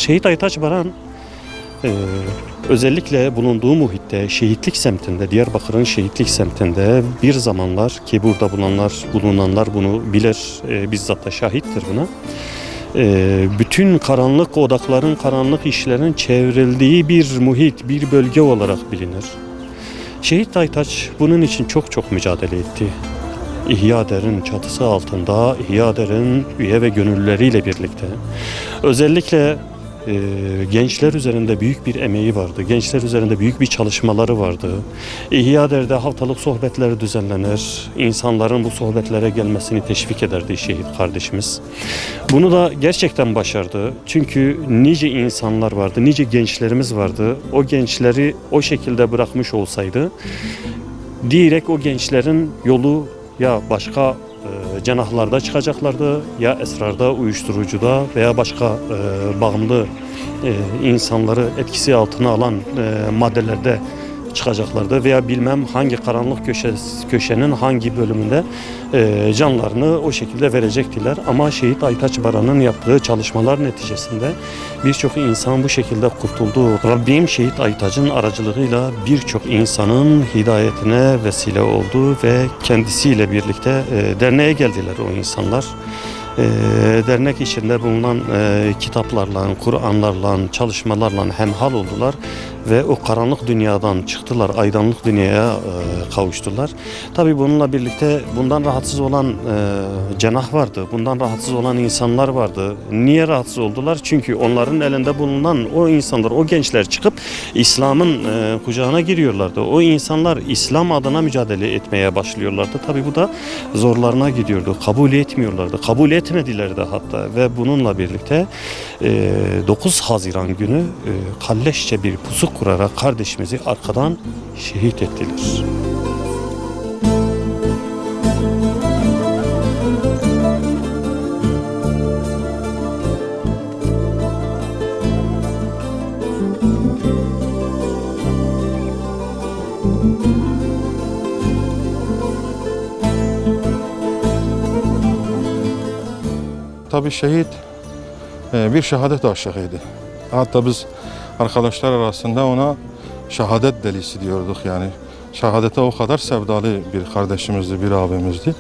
Şehit Aytaç Baran özellikle bulunduğu muhitte, şehitlik semtinde, Diyarbakır'ın şehitlik semtinde bir zamanlar ki burada bulunanlar bunu bilir, bizzat da şahittir buna. Bütün karanlık odakların, karanlık işlerin çevrildiği bir muhit, bir bölge olarak bilinir. Şehit Aytaç bunun için çok mücadele etti. İhya Der'in çatısı altında, İhya Der'in üye ve gönüllüleriyle birlikte. Özellikle gençler üzerinde büyük bir emeği vardı. Gençler üzerinde büyük bir çalışmaları vardı. İhya Der'de haftalık sohbetler düzenlenir. İnsanların bu sohbetlere gelmesini teşvik ederdi şehit kardeşimiz. Bunu da gerçekten başardı. Çünkü nice insanlar vardı, nice gençlerimiz vardı. O gençleri o şekilde bırakmış olsaydı, direkt o gençlerin yolu ya başka cenahlarda çıkacaklardı, ya esrarda, uyuşturucuda veya başka bağımlı insanları etkisi altına alan maddelerde çıkacaklardı veya bilmem hangi karanlık köşenin hangi bölümünde canlarını o şekilde verecektiler. Ama Şehit Aytaç Baran'ın yaptığı çalışmalar neticesinde birçok insan bu şekilde kurtuldu. Rabbim Şehit Aytaç'ın aracılığıyla birçok insanın hidayetine vesile oldu ve kendisiyle birlikte derneğe geldiler o insanlar. Dernek içinde bulunan kitaplarla, Kur'anlarla, çalışmalarla hemhal oldular ve o karanlık dünyadan çıktılar, aydınlık dünyaya kavuştular. Tabii bununla birlikte bundan rahatsız olan cenah vardı, bundan rahatsız olan insanlar vardı. Niye rahatsız oldular? Çünkü onların elinde bulunan o insanlar, o gençler çıkıp İslam'ın kucağına giriyorlardı. O insanlar İslam adına mücadele etmeye başlıyorlardı. Tabii bu da zorlarına gidiyordu, kabul etmiyorlardı, kabul etmediler de hatta ve bununla birlikte 9 Haziran günü kalleşçe bir pusu kurarak kardeşimizi arkadan şehit ettiler. Tabii şehit bir şehadet aşığıydı. Hatta biz arkadaşlar arasında ona şehadet delisi diyorduk yani. Şehadete o kadar sevdalı bir kardeşimizdi, bir abimizdi.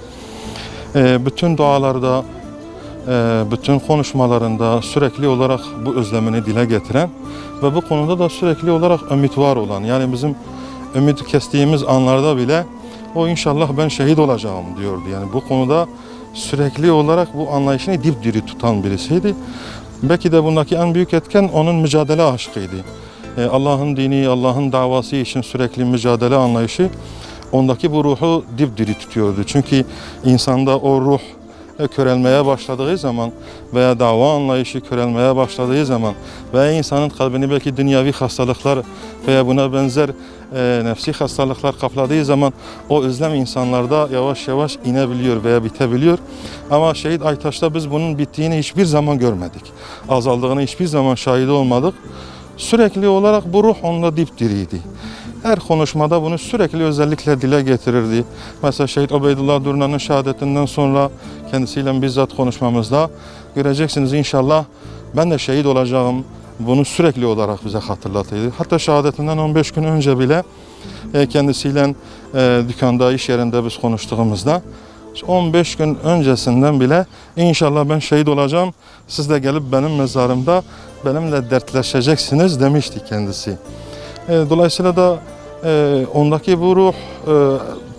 Bütün dualarda, bütün konuşmalarında sürekli olarak bu özlemini dile getiren ve bu konuda da sürekli olarak ümit var olan, yani bizim ümit kestiğimiz anlarda bile o inşallah ben şehit olacağım diyordu. Yani bu konuda sürekli olarak bu anlayışını dipdiri tutan birisiydi. Belki de bundaki en büyük etken onun mücadele aşkıydı. Allah'ın dini, Allah'ın davası için sürekli mücadele anlayışı ondaki bu ruhu dipdiri tutuyordu. Çünkü insanda o ruh körelmeye başladığı zaman veya dava anlayışı körelmeye başladığı zaman veya insanın kalbini belki dünyevi hastalıklar veya buna benzer nefsi hastalıklar kapladığı zaman o özlem insanlarda yavaş yavaş inebiliyor veya bitebiliyor. Ama Şehit Aytaç'ta biz bunun bittiğini hiçbir zaman görmedik. Azaldığını hiçbir zaman şahit olmadık. Sürekli olarak bu ruh onda dipdiriydi. Her konuşmada bunu sürekli özellikle dile getirirdi. Mesela Şehit Ubeydullah Durna'nın şehadetinden sonra kendisiyle bizzat konuşmamızda göreceksiniz inşallah ben de şehit olacağım. Bunu sürekli olarak bize hatırlatıyordu. Hatta şehadetinden 15 gün önce bile kendisiyle dükkanda, iş yerinde biz konuştuğumuzda 15 gün öncesinden bile inşallah ben şehit olacağım. Siz de gelip benim mezarımda benimle dertleşeceksiniz demişti kendisi. Dolayısıyla da ondaki bu ruh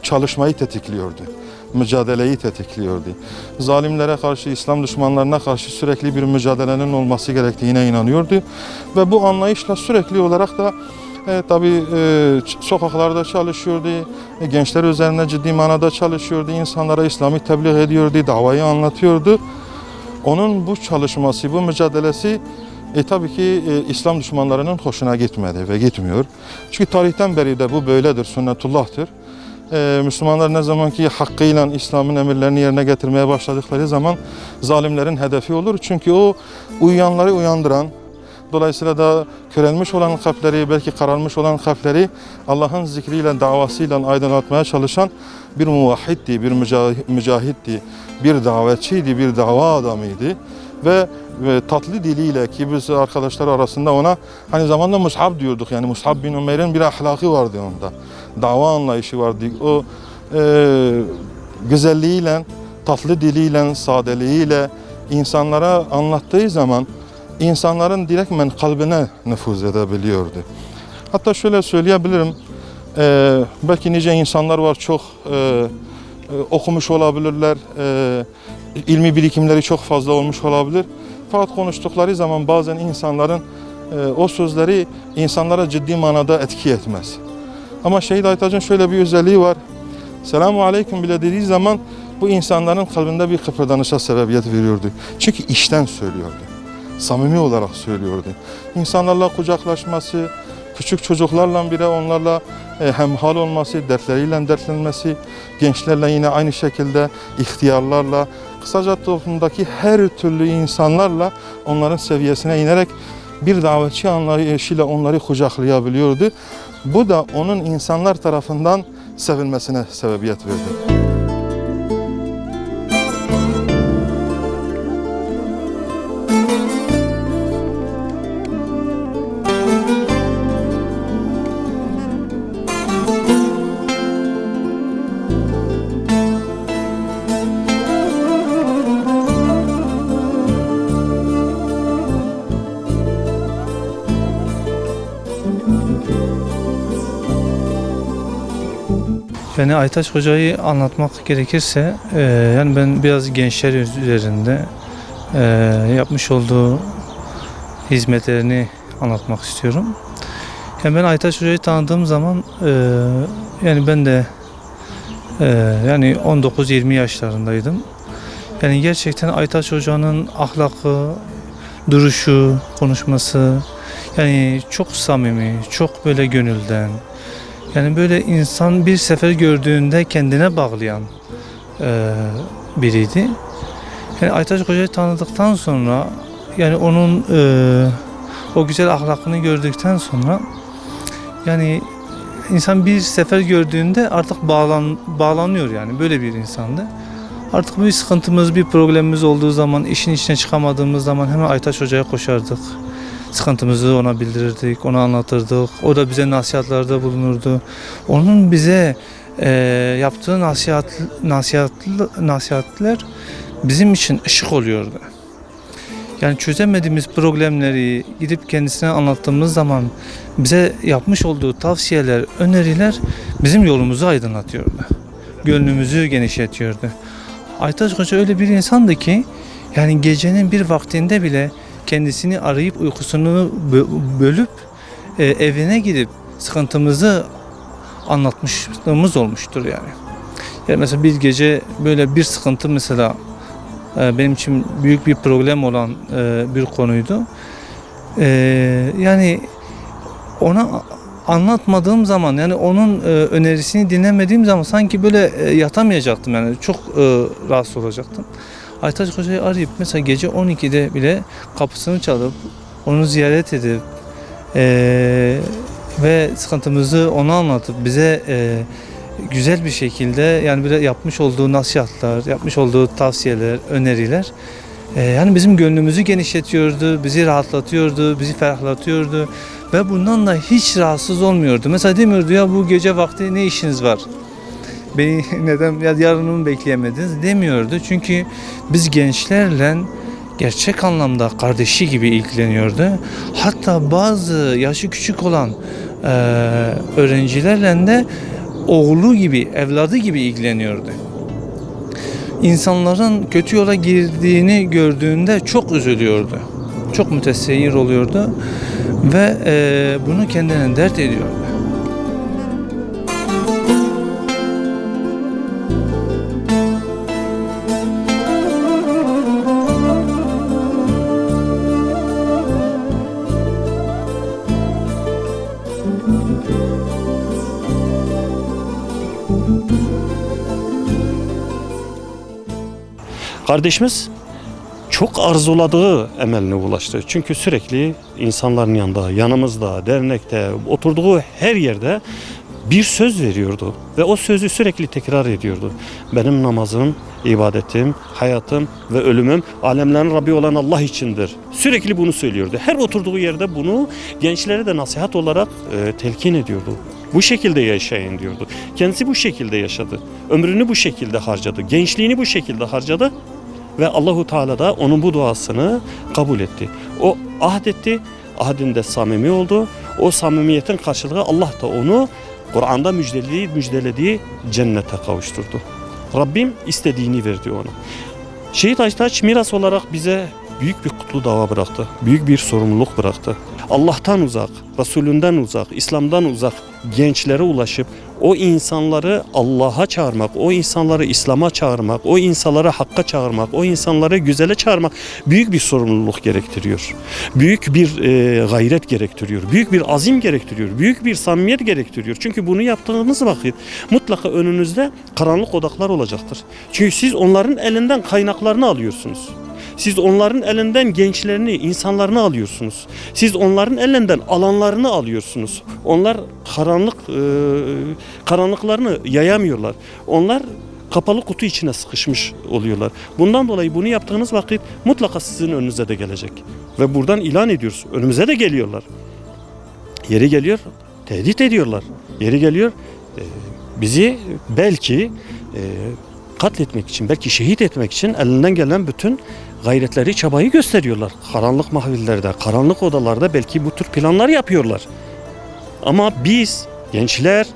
çalışmayı tetikliyordu. Mücadeleyi tetikliyordu. Zalimlere karşı, İslam düşmanlarına karşı sürekli bir mücadelenin olması gerektiğine inanıyordu. Ve bu anlayışla sürekli olarak da tabii sokaklarda çalışıyordu. Gençler üzerine ciddi manada çalışıyordu. İnsanlara İslam'ı tebliğ ediyordu, davayı anlatıyordu. Onun bu çalışması, bu mücadelesi tabii ki İslam düşmanlarının hoşuna gitmedi ve gitmiyor. Çünkü tarihten beri de bu böyledir, sünnetullah'tır. Müslümanlar ne zaman ki hakkıyla İslam'ın emirlerini yerine getirmeye başladıkları zaman zalimlerin hedefi olur. Çünkü o uyuyanları uyandıran, dolayısıyla da körelmiş olan kalpleri, belki kararmış olan kalpleri Allah'ın zikriyle, davasıyla aydınlatmaya çalışan bir muvahhiddi, bir mücahitti, bir davetçiydi, bir dava adamıydı. ve tatlı diliyle, ki biz arkadaşlar arasında ona aynı zamanda Mus'ab diyorduk. Yani Mus'ab bin Umeyr'in bir ahlakı vardı onda. Dava anlayışı vardı. O güzelliğiyle, tatlı diliyle, sadeliğiyle insanlara anlattığı zaman insanların direktmen kalbine nüfuz edebiliyordu. Hatta şöyle söyleyebilirim, belki nice insanlar var, çok okumuş olabilirler, ilmi birikimleri çok fazla olmuş olabilir. Fakat konuştukları zaman bazen insanların o sözleri insanlara ciddi manada etki etmez. Ama Şehit Aytaç'ın şöyle bir özelliği var. Selamun Aleyküm bile dediği zaman bu insanların kalbinde bir kıpırdanışa sebebiyet veriyordu. Çünkü içten söylüyordu. Samimi olarak söylüyordu. İnsanlarla kucaklaşması, küçük çocuklarla bile onlarla hemhal olması, dertleriyle dertlenmesi, gençlerle yine aynı şekilde, ihtiyarlarla, kısaca toplumdaki her türlü insanlarla onların seviyesine inerek bir davetçi anlayışıyla onları kucaklayabiliyordu. Bu da onun insanlar tarafından sevilmesine sebebiyet verdi. Yani Aytaç Hoca'yı anlatmak gerekirse, yani ben biraz gençler üzerinde yapmış olduğu hizmetlerini anlatmak istiyorum. Yani ben Aytaç Hoca'yı tanıdığım zaman, yani ben de yani 19-20 yaşlarındaydım. Yani gerçekten Aytaç Hoca'nın ahlakı, duruşu, konuşması, yani çok samimi, çok böyle gönülden. Yani böyle insan bir sefer gördüğünde kendine bağlayan biriydi. Yani Aytaç Hoca'yı tanıdıktan sonra, yani onun o güzel ahlakını gördükten sonra, yani insan bir sefer gördüğünde artık bağlanıyor, yani böyle bir insandı. Artık bir sıkıntımız, bir problemimiz olduğu zaman, işin içine çıkamadığımız zaman hemen Aytaç Hoca'ya koşardık. Sıkıntımızı ona bildirirdik, ona anlatırdık. O da bize nasihatlerde bulunurdu. Onun bize yaptığı nasihatler bizim için ışık oluyordu. Yani çözemediğimiz problemleri gidip kendisine anlattığımız zaman bize yapmış olduğu tavsiyeler, öneriler bizim yolumuzu aydınlatıyordu. Gönlümüzü genişletiyordu. Aytaç Hoca öyle bir insandı ki, yani gecenin bir vaktinde bile kendisini arayıp uykusunu bölüp evine gidip sıkıntımızı anlatmışlığımız olmuştur yani. Yani mesela bir gece böyle bir sıkıntı, mesela benim için büyük bir problem olan bir konuydu. Yani ona anlatmadığım zaman, yani onun önerisini dinlemediğim zaman sanki böyle yatamayacaktım, yani çok rahatsız olacaktım. Aytaç Hoca'yı arayıp mesela gece 12'de bile kapısını çalıp onu ziyaret edip ve sıkıntımızı ona anlatıp bize güzel bir şekilde, yani bir yapmış olduğu nasihatler, yapmış olduğu tavsiyeler, öneriler yani bizim gönlümüzü genişletiyordu, bizi rahatlatıyordu, bizi ferahlatıyordu ve bundan da hiç rahatsız olmuyordu. Mesela demiyordu ya bu gece vakti ne işiniz var? Beni neden ya yarını bekleyemediniz demiyordu. Çünkü biz gençlerle gerçek anlamda kardeşi gibi ilgileniyordu. Hatta bazı yaşı küçük olan öğrencilerle de oğlu gibi, evladı gibi ilgileniyordu. İnsanların kötü yola girdiğini gördüğünde çok üzülüyordu. Çok mütesehhir oluyordu ve bunu kendine dert ediyordu. Kardeşimiz çok arzuladığı emeline ulaştı. Çünkü sürekli insanların yanında, yanımızda, dernekte, oturduğu her yerde bir söz veriyordu ve o sözü sürekli tekrar ediyordu. Benim namazım, ibadetim, hayatım ve ölümüm alemlerin Rabbi olan Allah içindir. Sürekli bunu söylüyordu. Her oturduğu yerde bunu gençlere de nasihat olarak telkin ediyordu. Bu şekilde yaşayın diyordu. Kendisi bu şekilde yaşadı. Ömrünü bu şekilde harcadı. Gençliğini bu şekilde harcadı. Ve Allahu Teala da onun bu duasını kabul etti. O ahdetti, ahdinde samimi oldu. O samimiyetin karşılığı Allah da onu Kur'an'da müjdelediği cennete kavuşturdu. Rabbim istediğini verdi ona. Şehit Aytaç miras olarak bize büyük bir kutlu dava bıraktı. Büyük bir sorumluluk bıraktı. Allah'tan uzak, Resulünden uzak, İslam'dan uzak gençlere ulaşıp o insanları Allah'a çağırmak, o insanları İslam'a çağırmak, o insanları hakka çağırmak, o insanları güzele çağırmak büyük bir sorumluluk gerektiriyor. Büyük bir gayret gerektiriyor. Büyük bir azim gerektiriyor. Büyük bir samimiyet gerektiriyor. Çünkü bunu yaptığınız vakit mutlaka önünüzde karanlık odaklar olacaktır. Çünkü siz onların elinden kaynaklarını alıyorsunuz. Siz onların elinden gençlerini, insanlarını alıyorsunuz. Siz onların elinden alanlarını alıyorsunuz. Onlar karanlıklarını yayamıyorlar. Onlar kapalı kutu içine sıkışmış oluyorlar. Bundan dolayı bunu yaptığınız vakit mutlaka sizin önünüze de gelecek. Ve buradan ilan ediyoruz. Önümüze de geliyorlar. Yeri geliyor, tehdit ediyorlar. Yeri geliyor, bizi belki katletmek için, belki şehit etmek için elinden gelen bütün gayretleri, çabayı gösteriyorlar. Karanlık mahvillerde, karanlık odalarda belki bu tür planlar yapıyorlar. Ama biz, gençler,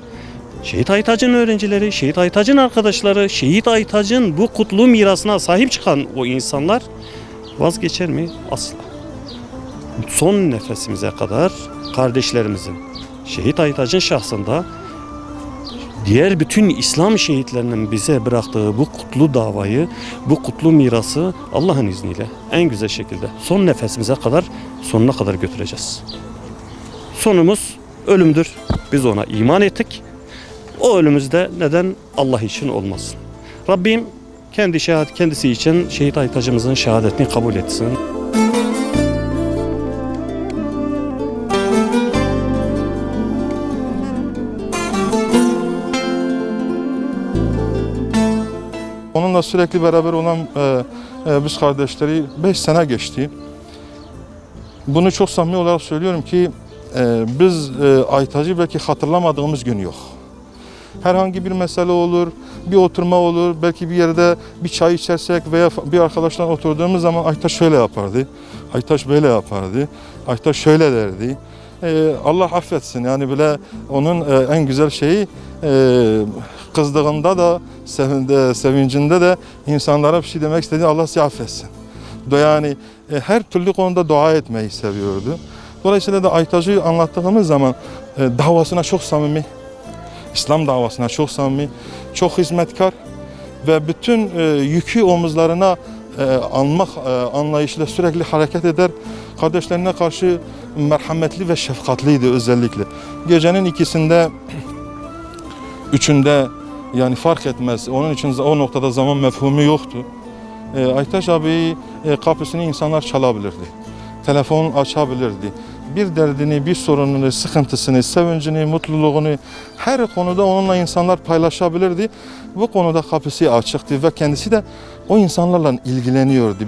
Şehit Aytaç'ın öğrencileri, Şehit Aytaç'ın arkadaşları, Şehit Aytaç'ın bu kutlu mirasına sahip çıkan o insanlar vazgeçer mi? Asla. Son nefesimize kadar kardeşlerimizin, Şehit Aytaç'ın şahsında diğer bütün İslam şehitlerinin bize bıraktığı bu kutlu davayı, bu kutlu mirası Allah'ın izniyle en güzel şekilde son nefesimize kadar, sonuna kadar götüreceğiz. Sonumuz ölümdür. Biz ona iman ettik. O ölümümüzde neden Allah için olmasın? Rabbim kendisi için Şehit Aytaç'ımızın şehadetini kabul etsin. Onunla sürekli beraber olan biz kardeşleri 5 sene geçti. Bunu çok samimi olarak söylüyorum ki biz Aytaç'ı belki hatırlamadığımız gün yok. Herhangi bir mesele olur, bir oturma olur, belki bir yerde bir çay içersek veya bir arkadaşla oturduğumuz zaman Aytaç şöyle yapardı, Aytaç böyle yapardı, Aytaç şöyle derdi. Allah affetsin, yani bile onun en güzel şeyi kızdığında da sevincinde de insanlara bir şey demek istediği Allah sizi affetsin. Yani her türlü konuda dua etmeyi seviyordu. Dolayısıyla da Aytaç'ı anlattığımız zaman davasına çok samimi, İslam davasına çok samimi, çok hizmetkar ve bütün yükü omuzlarına almak anlayışıyla sürekli hareket eder. Kardeşlerine karşı merhametli ve şefkatliydi özellikle. Gecenin 2'sinde, 3'ünde yani fark etmez. Onun için o noktada zaman mefhumu yoktu. Aytaç abi kapısını insanlar çalabilirdi. Telefon açabilirdi. Bir derdini, bir sorununu, sıkıntısını, sevincini, mutluluğunu her konuda onunla insanlar paylaşabilirdi. Bu konuda kapısı açıktı ve kendisi de o insanlarla ilgileniyordu.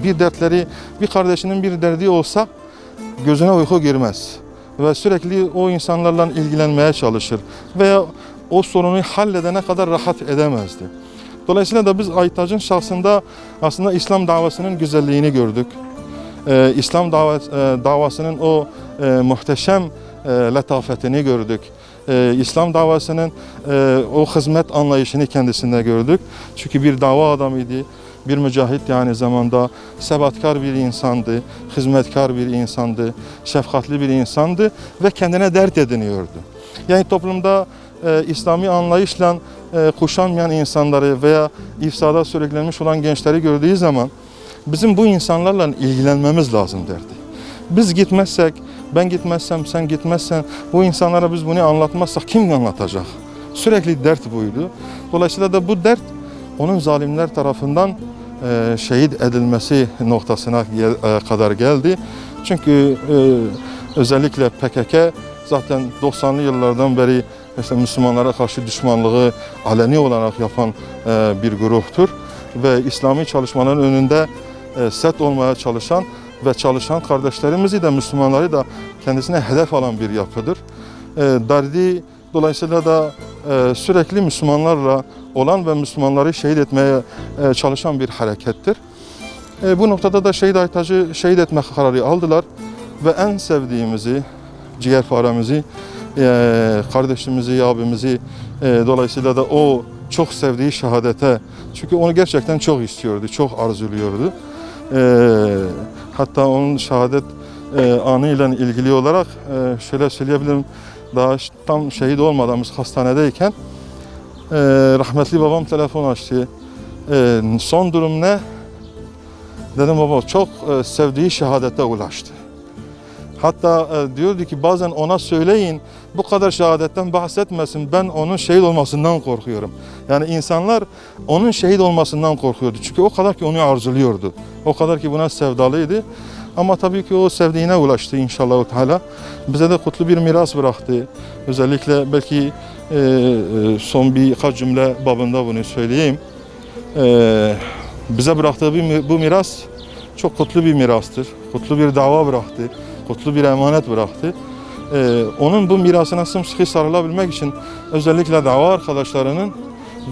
Bir kardeşinin bir derdi olsa gözüne uyku girmez. Ve sürekli o insanlarla ilgilenmeye çalışır. Veya o sorunu halledene kadar rahat edemezdi. Dolayısıyla da biz Aytaç'ın şahsında aslında İslam davasının güzelliğini gördük. İslam davasının o muhteşem letafetini gördük. İslam davasının o hizmet anlayışını kendisinde gördük. Çünkü bir dava adamıydı, bir mücahit aynı zamanda sebatkar bir insandı, hizmetkar bir insandı, şefkatli bir insandı ve kendine dert ediniyordu. Yani toplumda İslami anlayışla kuşanmayan insanları veya ifsada sürüklenmiş olan gençleri gördüğü zaman bizim bu insanlarla ilgilenmemiz lazım derdi. Biz gitmezsek, ben gitmezsem, sen gitmezsen, bu insanlara biz bunu anlatmazsak kim anlatacak? Sürekli dert buydu. Dolayısıyla da bu dert onun zalimler tarafından şehit edilmesi noktasına kadar geldi. Çünkü özellikle PKK zaten 90'lı yıllardan beri işte Müslümanlara karşı düşmanlığı aleni olarak yapan bir gruptur ve İslami çalışmaların önünde set olmaya çalışan ve çalışan kardeşlerimizi de Müslümanları da kendisine hedef alan bir yapıdır. Derdi dolayısıyla da sürekli Müslümanlarla olan ve Müslümanları şehit etmeye çalışan bir harekettir. Bu noktada da Şehit Aytaç'ı şehit etme kararı aldılar ve en sevdiğimizi, ciğerparemizi, kardeşimizi, abimizi dolayısıyla da o çok sevdiği şehadete, çünkü onu gerçekten çok istiyordu, çok arzuluyordu. Hatta onun şehadet anıyla ilgili olarak şöyle söyleyebilirim, daha tam şehit olmadan biz hastanedeyken rahmetli babam telefon açtı. Son durum ne? Dedim baba çok sevdiği şehadete ulaştı. Hatta diyordu ki bazen ona söyleyin bu kadar şehadetten bahsetmesin, ben onun şehit olmasından korkuyorum. Yani insanlar onun şehit olmasından korkuyordu. Çünkü o kadar ki onu arzuluyordu. O kadar ki buna sevdalıydı. Ama tabii ki o sevdiğine ulaştı inşallah Teala. Bize de kutlu bir miras bıraktı. Özellikle belki son birkaç cümle babında bunu söyleyeyim. Bize bıraktığı bu miras çok kutlu bir mirastır. Kutlu bir dava bıraktı. Kutlu bir emanet bıraktı. Onun bu mirasına sımsıkı sarılabilmek için özellikle dava arkadaşlarının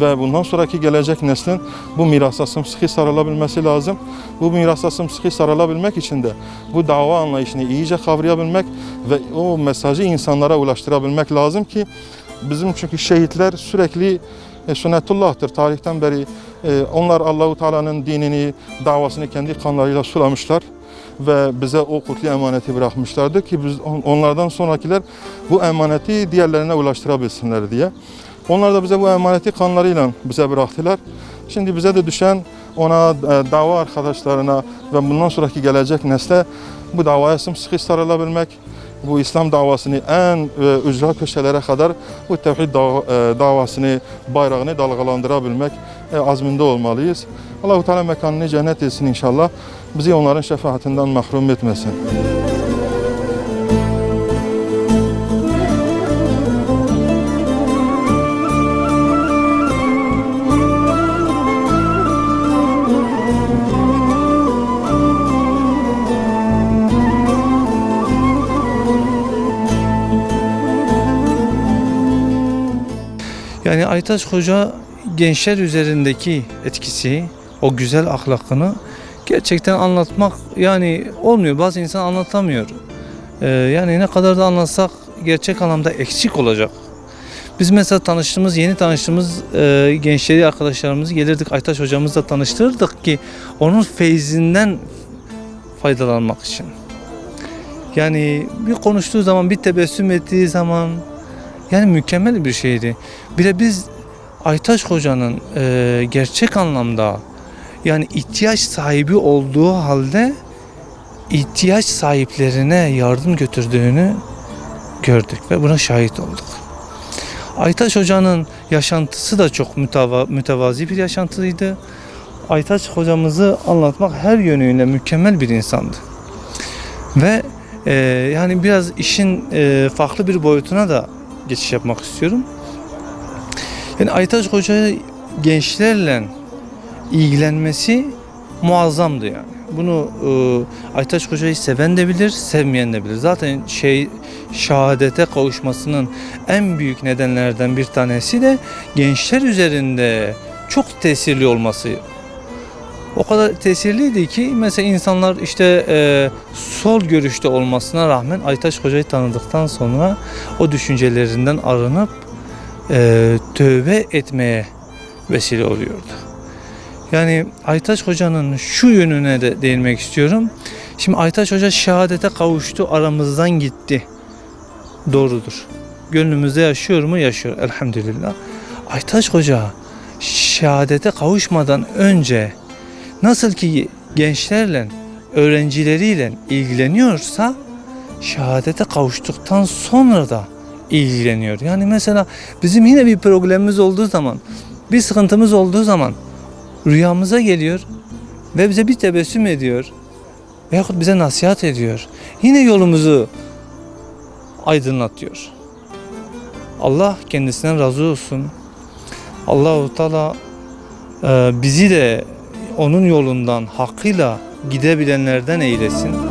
ve bundan sonraki gelecek neslin bu mirasa sımsıkı sarılabilmesi lazım. Bu mirasa sımsıkı sarılabilmek için de bu dava anlayışını iyice kavrayabilmek ve o mesajı insanlara ulaştırabilmek lazım ki bizim çünkü şehitler sürekli sünnetullah'tır. Tarihten beri onlar Allahu Teala'nın dinini, davasını kendi kanlarıyla sulamışlar ve bize o kutlu emaneti bırakmışlardı ki biz onlardan sonrakiler bu emaneti diğerlerine ulaştırabilsinler diye. Onlar da bize bu emaneti kanlarıyla bize bıraktılar. Şimdi bize de düşen ona, dava arkadaşlarına ve bundan sonraki gelecek nesle bu davaya sımsıkı sarılabilmek, bu İslam davasını en ücra köşelere kadar bu tevhid davasını, bayrağını dalgalandırabilmek azminde olmalıyız. Allah-u Teala mekanını cennet etsin inşallah. Bizi onların şefaatinden mahrum etmesin. Yani Aytaç Hoca gençler üzerindeki etkisi, o güzel ahlakını gerçekten anlatmak yani olmuyor. Bazı insan anlatamıyor. Yani ne kadar da anlatsak gerçek anlamda eksik olacak. Biz mesela yeni tanıştığımız gençleri, arkadaşlarımızı gelirdik Aytaç hocamızla tanıştırırdık ki onun feyzinden faydalanmak için. Yani bir konuştuğu zaman, bir tebessüm ettiği zaman yani mükemmel bir şeydi. Bir de biz Aytaç Hoca'nın gerçek anlamda yani ihtiyaç sahibi olduğu halde ihtiyaç sahiplerine yardım götürdüğünü gördük ve buna şahit olduk. Aytaç Hoca'nın yaşantısı da çok mütevazi bir yaşantıydı. Aytaç hocamızı anlatmak her yönüyle mükemmel bir insandı. Ve yani biraz işin farklı bir boyutuna da geçiş yapmak istiyorum. Yani Aytaç Hoca gençlerle ilgilenmesi muazzamdı yani. Bunu Aytaç Hoca'yı seven de bilir, sevmeyen de bilir. Zaten şehadete kavuşmasının en büyük nedenlerden bir tanesi de gençler üzerinde çok tesirli olması. O kadar tesirliydi ki mesela insanlar işte sol görüşte olmasına rağmen Aytaç Hoca'yı tanıdıktan sonra o düşüncelerinden arınıp tövbe etmeye vesile oluyordu. Yani Aytaç Hoca'nın şu yönüne de değinmek istiyorum. Şimdi Aytaç Hoca şehadete kavuştu, aramızdan gitti. Doğrudur. Gönlümüzde yaşıyor mu? Yaşıyor. Elhamdülillah. Aytaç Hoca şehadete kavuşmadan önce nasıl ki gençlerle, öğrencileriyle ilgileniyorsa şehadete kavuştuktan sonra da ilgileniyor. Yani mesela bizim yine bir problemimiz olduğu zaman, bir sıkıntımız olduğu zaman rüyamıza geliyor ve bize bir tebessüm ediyor veyahut bize nasihat ediyor. Yine yolumuzu aydınlatıyor. Allah kendisinden razı olsun. Allahu Teala bizi de onun yolundan hakkıyla gidebilenlerden eylesin.